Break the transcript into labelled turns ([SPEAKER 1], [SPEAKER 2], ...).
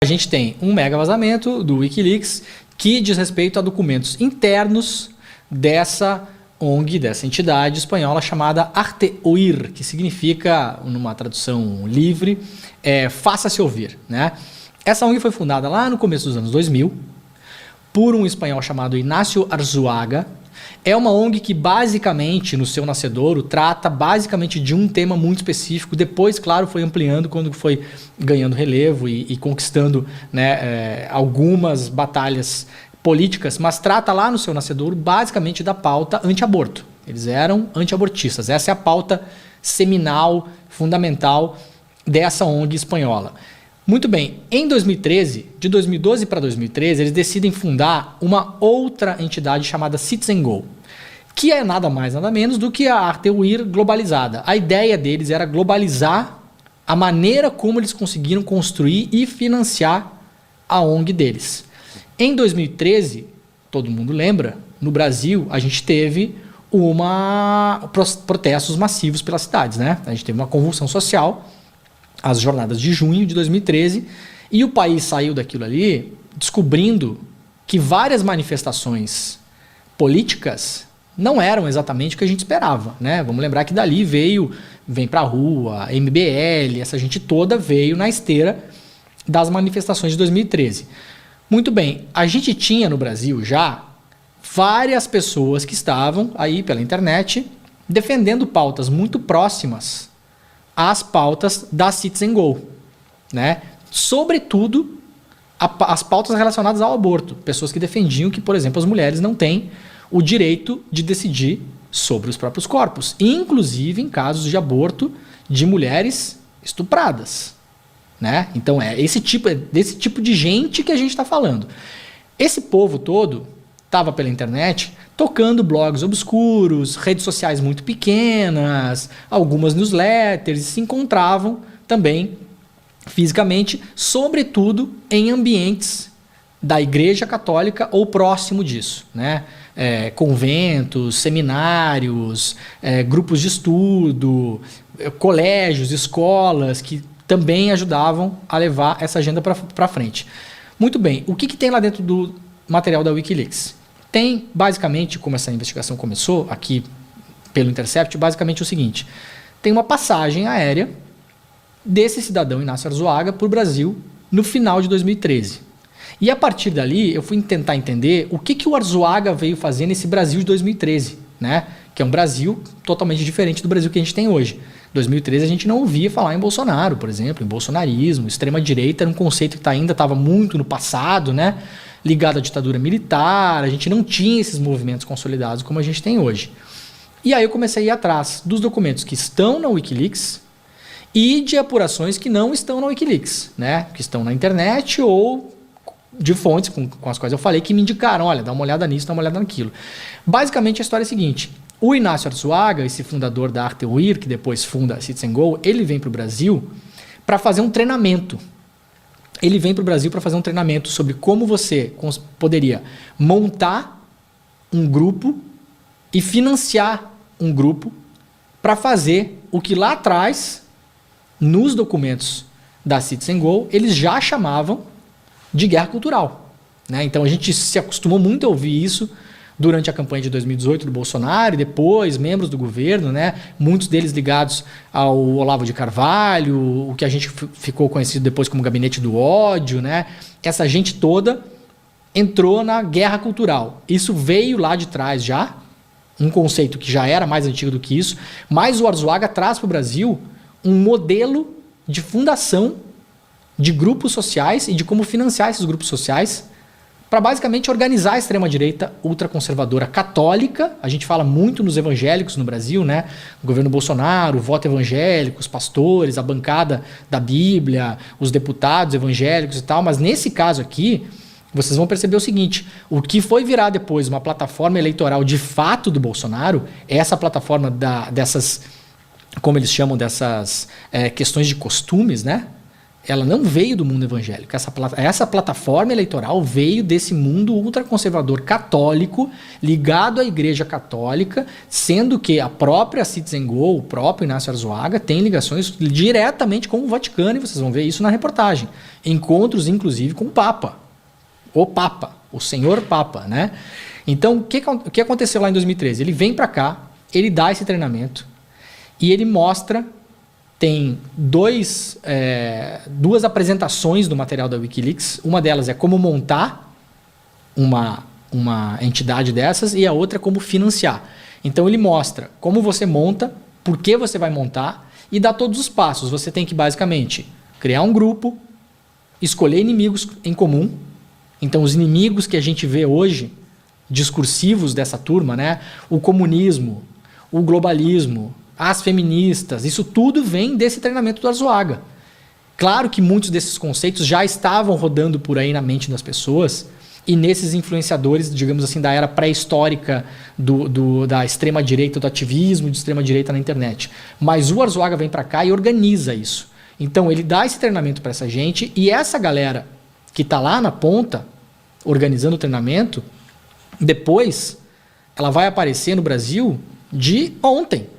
[SPEAKER 1] A gente tem um mega vazamento do Wikileaks que diz respeito a documentos internos dessa ONG, dessa entidade espanhola chamada Arteoir, que significa, numa tradução livre, faça-se ouvir, né? Essa ONG foi fundada lá no começo dos anos 2000 por um espanhol chamado Ignacio Arzuaga. É uma ONG que basicamente, no seu nascedouro, trata basicamente de um tema muito específico. Depois, claro, foi ampliando quando foi ganhando relevo e conquistando, né, algumas batalhas políticas, mas trata lá no seu nascedouro basicamente da pauta anti-aborto. Eles eram anti-abortistas. Essa é a pauta seminal, fundamental dessa ONG espanhola. Muito bem, em 2013, de 2012 para 2013, eles decidem fundar uma outra entidade chamada CitizenGo, que é nada mais, nada menos do que a Arteoir globalizada. A ideia deles era globalizar a maneira como eles conseguiram construir e financiar a ONG deles. Em 2013, todo mundo lembra, no Brasil a gente teve protestos massivos pelas cidades, né? A gente teve uma convulsão social, as jornadas de junho de 2013, e o país saiu daquilo ali descobrindo que várias manifestações políticas não eram exatamente o que a gente esperava, né? Vamos lembrar que dali vem pra rua, MBL, essa gente toda veio na esteira das manifestações de 2013. Muito bem, a gente tinha no Brasil já várias pessoas que estavam aí pela internet defendendo pautas muito próximas às pautas da CitizenGo, né? Sobretudo as pautas relacionadas ao aborto. Pessoas que defendiam que, por exemplo, as mulheres não têm o direito de decidir sobre os próprios corpos, inclusive em casos de aborto de mulheres estupradas, né? Então é desse tipo de gente que a gente está falando. Esse povo todo estava pela internet tocando blogs obscuros, redes sociais muito pequenas, algumas newsletters, e se encontravam também fisicamente, sobretudo em ambientes da Igreja Católica ou próximo disso, né? Conventos, seminários, grupos de estudo, colégios, escolas que também ajudavam a levar essa agenda para frente. Muito bem, o que tem lá dentro do material da Wikileaks? Tem, basicamente, como essa investigação começou aqui pelo Intercept, basicamente o seguinte: tem uma passagem aérea desse cidadão Ignacio Arzuaga para o Brasil no final de 2013. E a partir dali eu fui tentar entender o que o Arzuaga veio fazer nesse Brasil de 2013, né? Que é um Brasil totalmente diferente do Brasil que a gente tem hoje. Em 2013 a gente não ouvia falar em Bolsonaro, por exemplo, em bolsonarismo. Extrema-direita era um conceito que ainda estava muito no passado, né? Ligado à ditadura militar. A gente não tinha esses movimentos consolidados como a gente tem hoje. E aí eu comecei a ir atrás dos documentos que estão na Wikileaks e de apurações que não estão na Wikileaks, né? Que estão na internet ou de fontes com as quais eu falei que me indicaram, olha, dá uma olhada nisso, dá uma olhada naquilo. Basicamente a história é a seguinte: o Ignacio Arzuaga, esse fundador da Arteoir, que depois funda a CitizenGo, ele vem para o Brasil para fazer um treinamento. Ele vem para o Brasil para fazer um treinamento sobre como você poderia montar um grupo e financiar um grupo para fazer o que lá atrás, nos documentos da CitizenGo, eles já chamavam de guerra cultural, né? Então a gente se acostumou muito a ouvir isso durante a campanha de 2018 do Bolsonaro e depois membros do governo, né? Muitos deles ligados ao Olavo de Carvalho, o que a gente ficou conhecido depois como Gabinete do Ódio, né? Essa gente toda entrou na guerra cultural. Isso veio lá de trás já, um conceito que já era mais antigo do que isso, mas o Arzuaga traz para o Brasil um modelo de fundação de grupos sociais e de como financiar esses grupos sociais para basicamente organizar a extrema-direita ultraconservadora católica. A gente fala muito nos evangélicos no Brasil, né? O governo Bolsonaro, o voto evangélico, os pastores, a bancada da Bíblia, os deputados evangélicos e tal, mas nesse caso aqui, vocês vão perceber o seguinte: o que foi virar depois uma plataforma eleitoral de fato do Bolsonaro, essa plataforma dessas, como eles chamam, dessas questões de costumes, né? ela não veio do mundo evangélico. Essa plataforma eleitoral veio desse mundo ultraconservador católico, ligado à Igreja Católica, sendo que a própria Citizen Go, o próprio Inácio Arzuaga, tem ligações diretamente com o Vaticano, e vocês vão ver isso na reportagem. Encontros, inclusive, com o Papa. O Senhor Papa, né? Então, o que aconteceu lá em 2013? Ele vem para cá, ele dá esse treinamento e ele mostra... Tem duas apresentações do material da Wikileaks. Uma delas é como montar uma entidade dessas e a outra é como financiar. Então ele mostra como você monta, por que você vai montar e dá todos os passos. Você tem que basicamente criar um grupo, escolher inimigos em comum. Então os inimigos que a gente vê hoje, discursivos dessa turma, né? O comunismo, o globalismo, as feministas, isso tudo vem desse treinamento do Arzuaga. Claro que muitos desses conceitos já estavam rodando por aí na mente das pessoas e nesses influenciadores, digamos assim, da era pré-histórica da extrema-direita, do ativismo de extrema-direita na internet. Mas o Arzuaga vem para cá e organiza isso. Então ele dá esse treinamento para essa gente e essa galera que está lá na ponta, organizando o treinamento, depois ela vai aparecer no Brasil de ontem.